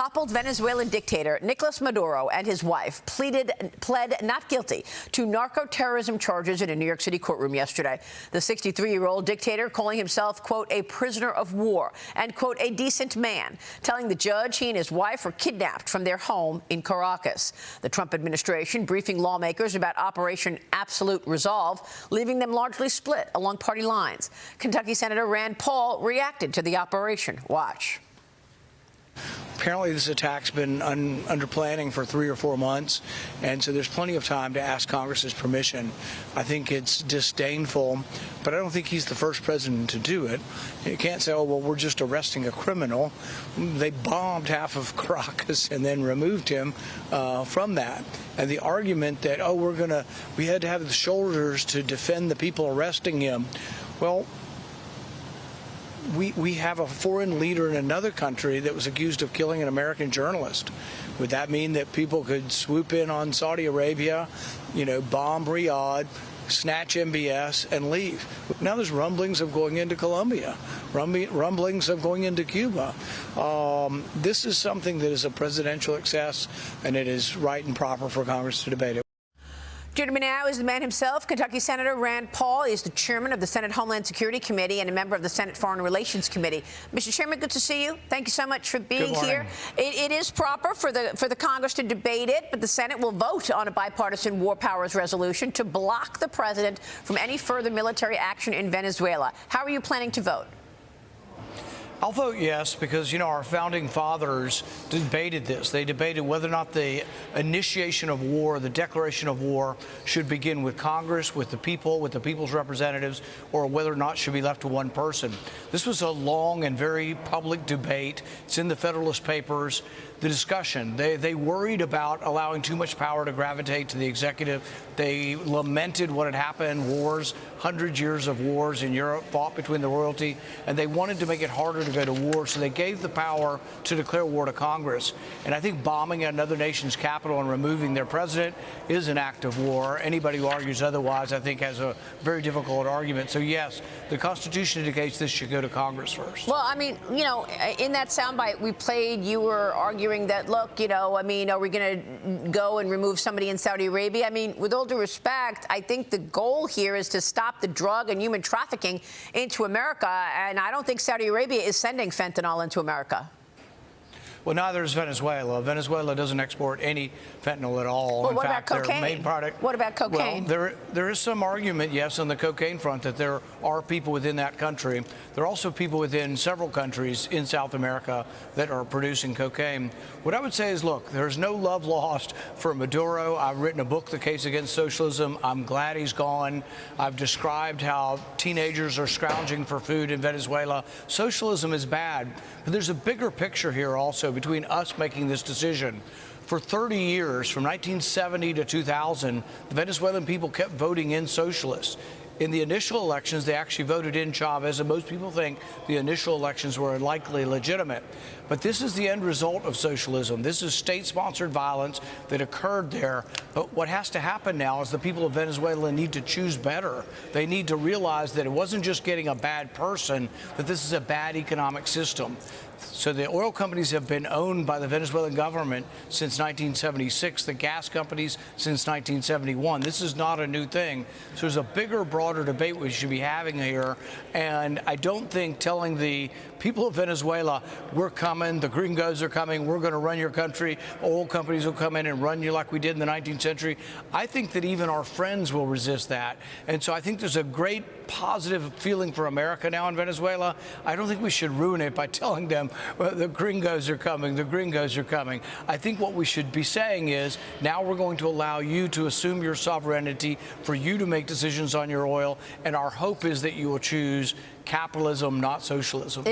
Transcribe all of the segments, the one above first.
toppled Venezuelan dictator Nicolas Maduro and his wife pled not guilty to narco-terrorism charges in a New York City courtroom yesterday. The 63-year-old dictator calling himself, quote, a prisoner of war and, quote, a decent man, telling the judge he and his wife were kidnapped from their home in Caracas. The Trump administration briefing lawmakers about Operation Absolute Resolve, leaving them largely split along party lines. Kentucky Senator Rand Paul reacted to the operation. Watch. Apparently this attack's been under planning for 3 or 4 months, and so there's plenty of time to ask Congress's permission. I think it's disdainful, but I don't think he's the first president to do it. You can't say, oh, well, we're just arresting a criminal. They bombed half of Caracas and then removed him from that. And the argument that, oh, we had to have the shoulders to defend the people arresting him, well, we have a foreign leader in another country that was accused of killing an American journalist. Would that mean that people could swoop in on Saudi Arabia, bomb Riyadh, snatch MBS, and leave? Now there's rumblings of going into Colombia, rumblings of going into Cuba. This is something that is a presidential excess, and it is right and proper for Congress to debate it. Joining me now is the man himself, Kentucky Senator Rand Paul. He's the chairman of the Senate Homeland Security Committee and a member of the Senate Foreign Relations Committee. Mr. Chairman, good to see you. Thank you so much for being here. It is proper for the Congress to debate it, but the Senate will vote on a bipartisan war powers resolution to block the president from any further military action in Venezuela. How are you planning to vote? I'll vote yes because, our founding fathers debated this. They debated whether or not the initiation of war, the declaration of war, should begin with Congress, with the people's representatives, or whether or not it should be left to one person. This was a long and very public debate. It's in the Federalist Papers. The discussion, they worried about allowing too much power to gravitate to the executive. They lamented what had happened, wars, 100 years of wars in Europe fought between the royalty, and they wanted to make it harder to go to war, so they gave the power to declare war to Congress. And I think bombing another nation's capital and removing their president is an act of war. Anybody who argues otherwise, I think, has a very difficult argument. So, yes, the Constitution indicates this should go to Congress first. Well, I mean, in that soundbite we played, you were arguing that, look, are we going to go and remove somebody in Saudi Arabia? I mean, with all due respect, I think the goal here is to stop the drug and human trafficking into America, and I don't think Saudi Arabia is sending fentanyl into America. Well, neither is Venezuela. Venezuela doesn't export any fentanyl at all. Well, what about cocaine? Their main product. What about cocaine? Well, there is some argument, yes, on the cocaine front that there are people within that country. There are also people within several countries in South America that are producing cocaine. What I would say is, look, there's no love lost for Maduro. I've written a book, The Case Against Socialism. I'm glad he's gone. I've described how teenagers are scrounging for food in Venezuela. Socialism is bad, but there's a bigger picture here also between us making this decision. For 30 years, from 1970 to 2000, the Venezuelan people kept voting in socialists. In the initial elections, they actually voted in Chavez, and most people think the initial elections were likely legitimate. But this is the end result of socialism. This is state-sponsored violence that occurred there. But what has to happen now is the people of Venezuela need to choose better. They need to realize that it wasn't just getting a bad person, that this is a bad economic system. So the oil companies have been owned by the Venezuelan government since 1976, the gas companies since 1971. This is not a new thing. So there's a bigger, broader debate we should be having here. And I don't think telling the people of Venezuela, we're coming, the gringos are coming, we're going to run your country, oil companies will come in and run you like we did in the 19th century. I think that even our friends will resist that. And so I think there's a great positive feeling for America now in Venezuela. I don't think we should ruin it by telling them, well, the gringos are coming, the gringos are coming. I think what we should be saying is, now we're going to allow you to assume your sovereignty, for you to make decisions on your oil, and our hope is that you will choose capitalism, not socialism.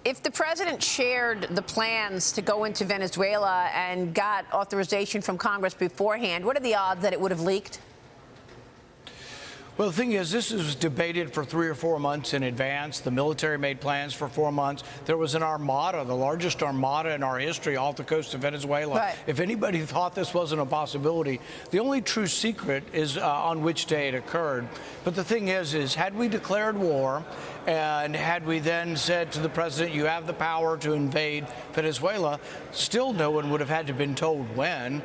If the president shared the plans to go into Venezuela and got authorization from Congress beforehand, what are the odds that it would have leaked? Well, the thing is, this was debated for 3 or 4 months in advance. The military made plans for 4 months. There was an armada, the largest armada in our history, off the coast of Venezuela. Right. If anybody thought this wasn't a possibility, the only true secret is on which day it occurred. But the thing is had we declared war and had we then said to the president, you have the power to invade Venezuela, still no one would have had to have been told when.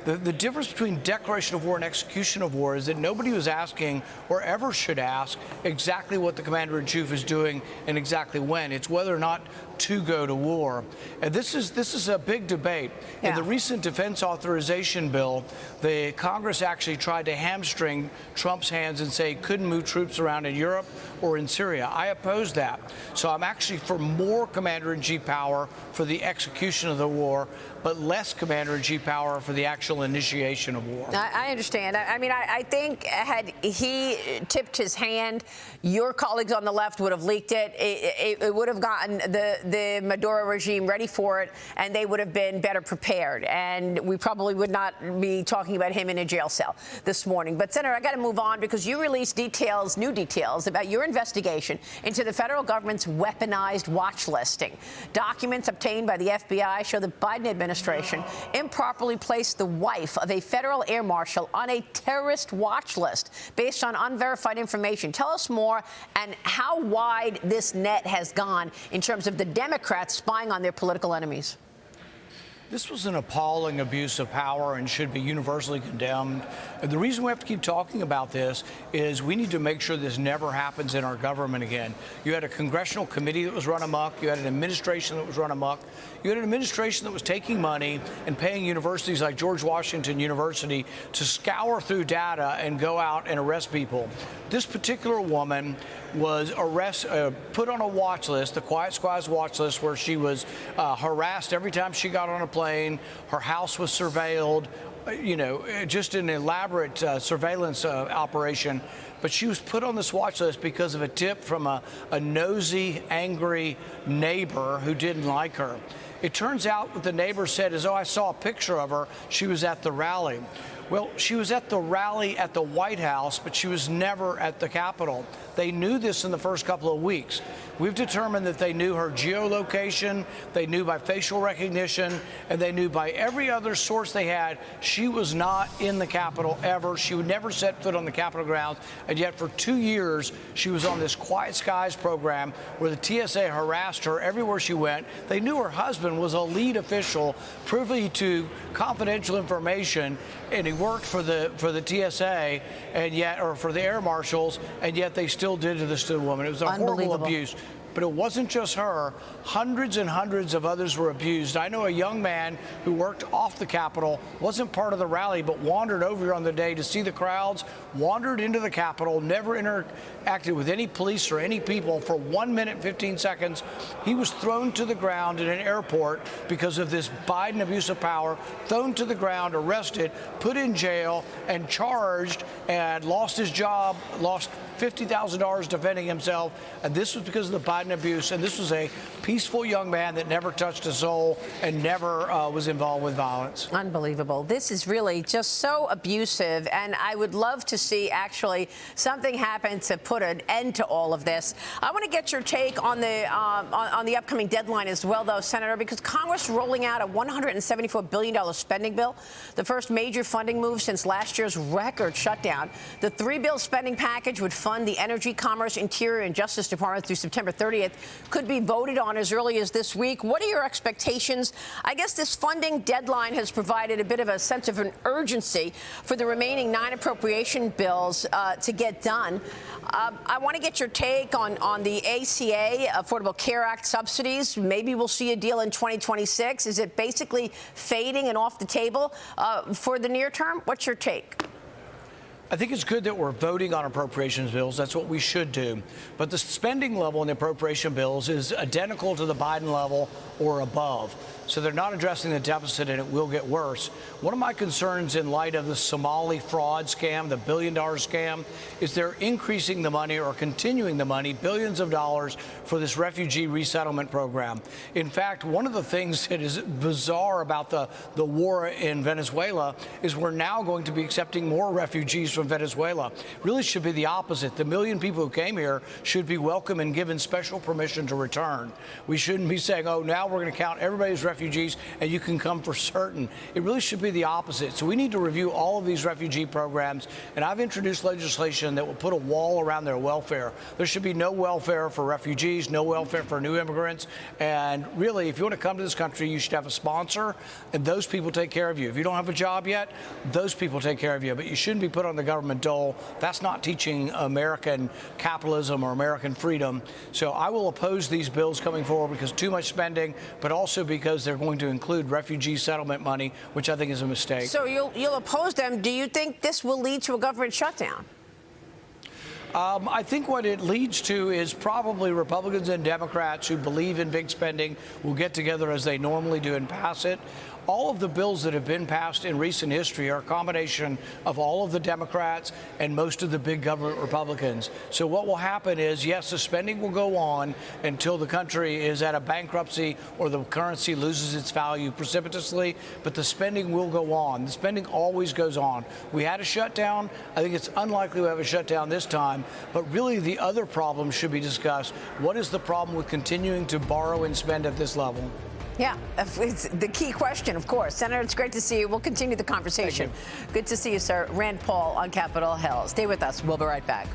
The difference between declaration of war and execution of war is that nobody was asking or ever should ask exactly what the commander-in-chief is doing and exactly when. It's whether or not to go to war. And this is a big debate. Yeah. In the recent defense authorization bill, the Congress actually tried to hamstring Trump's hands and say he couldn't move troops around in Europe or in Syria. I oppose that. So I'm actually for more commander-in-chief power for the execution of the war, but less commander-in-chief power for the actual initiation of war. I understand. I mean, I think had he tipped his hand, your colleagues on the left would have leaked it. It would have gotten the Maduro regime ready for it, and they would have been better prepared. And we probably would not be talking about him in a jail cell this morning. But, Senator, I got to move on because you released details, new details, about your investigation into the federal government's weaponized watch listing. Documents obtained by the FBI show the Biden administration improperly placed the wife of a federal air marshal on a terrorist watch list based on unverified information. Tell us more and how wide this net has gone in terms of the Democrats spying on their political enemies. This was an appalling abuse of power and should be universally condemned. And the reason we have to keep talking about this is we need to make sure this never happens in our government again. You had a congressional committee that was run amok. You had an administration that was run amok. You had an administration that was taking money and paying universities like George Washington University to scour through data and go out and arrest people. This particular woman was put on a watch list, the Quiet Squad's watch list, where she was harassed every time she got on a plane. Her house was surveilled, just an elaborate surveillance operation. But she was put on this watch list because of a tip from a nosy, angry neighbor who didn't like her. It turns out what the neighbor said is, I saw a picture of her. She was at the rally. Well, she was at the rally at the White House, but she was never at the Capitol. They knew this in the first couple of weeks. We've determined that they knew her geolocation, they knew by facial recognition, and they knew by every other source they had she was not in the Capitol ever. She would never set foot on the Capitol grounds, and yet for 2 years she was on this Quiet Skies program where the TSA harassed her everywhere she went. They knew her husband was a lead official privy to confidential information, and he worked for the TSA or for the air marshals, and yet they still did this to the woman. It was a horrible abuse. But it wasn't just her. Hundreds and hundreds of others were abused. I know a young man who worked off the Capitol, wasn't part of the rally, but wandered over on the day to see the crowds, wandered into the Capitol, never interacted with any police or any people for 1 minute, 15 seconds. He was thrown to the ground in an airport because of this Biden abuse of power, thrown to the ground, arrested, put in jail, and charged, and lost his job, lost $50,000 defending himself. And this was because of the Biden abuse. And this was a peaceful young man that never touched a soul and never was involved with violence. Unbelievable. This is really just so abusive. And I would love to see actually something happen to put an end to all of this. I want to get your take on the upcoming deadline as well, though, Senator, because Congress rolling out a $174 billion spending bill, the first major funding move since last year's record shutdown. The three-bill spending package would fund the Energy, Commerce, Interior, and Justice Department through September 30th, could be voted on as early as this week. What are your expectations? I guess this funding deadline has provided a bit of a sense of an urgency for the remaining 9 appropriation bills to get done. I want to get your take on the ACA, Affordable Care Act subsidies. Maybe we'll see a deal in 2026. Is it basically fading and off the table for the near term? What's your take? I think it's good that we're voting on appropriations bills. That's what we should do. But the spending level in the appropriation bills is identical to the Biden level or above. So they're not addressing the deficit, and it will get worse. One of my concerns in light of the Somali fraud scam, the billion-dollar scam, is they're increasing the money or continuing the money, billions of dollars, for this refugee resettlement program. In fact, one of the things that is bizarre about the war in Venezuela is we're now going to be accepting more refugees from Venezuela. Really should be the opposite. The million people who came here should be welcome and given special permission to return. We shouldn't be saying, oh, now we're going to count everybody as refugees and you can come for certain. It really should be the opposite. So we need to review all of these refugee programs, and I've introduced legislation that will put a wall around their welfare. There should be no welfare for refugees, no welfare for new immigrants, and really, if you want to come to this country, you should have a sponsor, and those people take care of you. If you don't have a job yet, those people take care of you, but you shouldn't be put on the government dole. That's not teaching American capitalism or American freedom. So I will oppose these bills coming forward because too much spending, but also because they're going to include refugee settlement money, which I think is a mistake. So you'll oppose them. Do you think this will lead to a government shutdown? I think what it leads to is probably Republicans and Democrats who believe in big spending will get together as they normally do and pass it. All of the bills that have been passed in recent history are a combination of all of the Democrats and most of the big government Republicans. So what will happen is, yes, the spending will go on until the country is at a bankruptcy or the currency loses its value precipitously, but the spending will go on. The spending always goes on. We had a shutdown. I think it's unlikely we'll have a shutdown this time, but really the other problems should be discussed. What is the problem with continuing to borrow and spend at this level? Yeah, it's the key question, of course. Senator, it's great to see you. We'll continue the conversation. Good to see you, sir. Rand Paul on Capitol Hill. Stay with us. We'll be right back.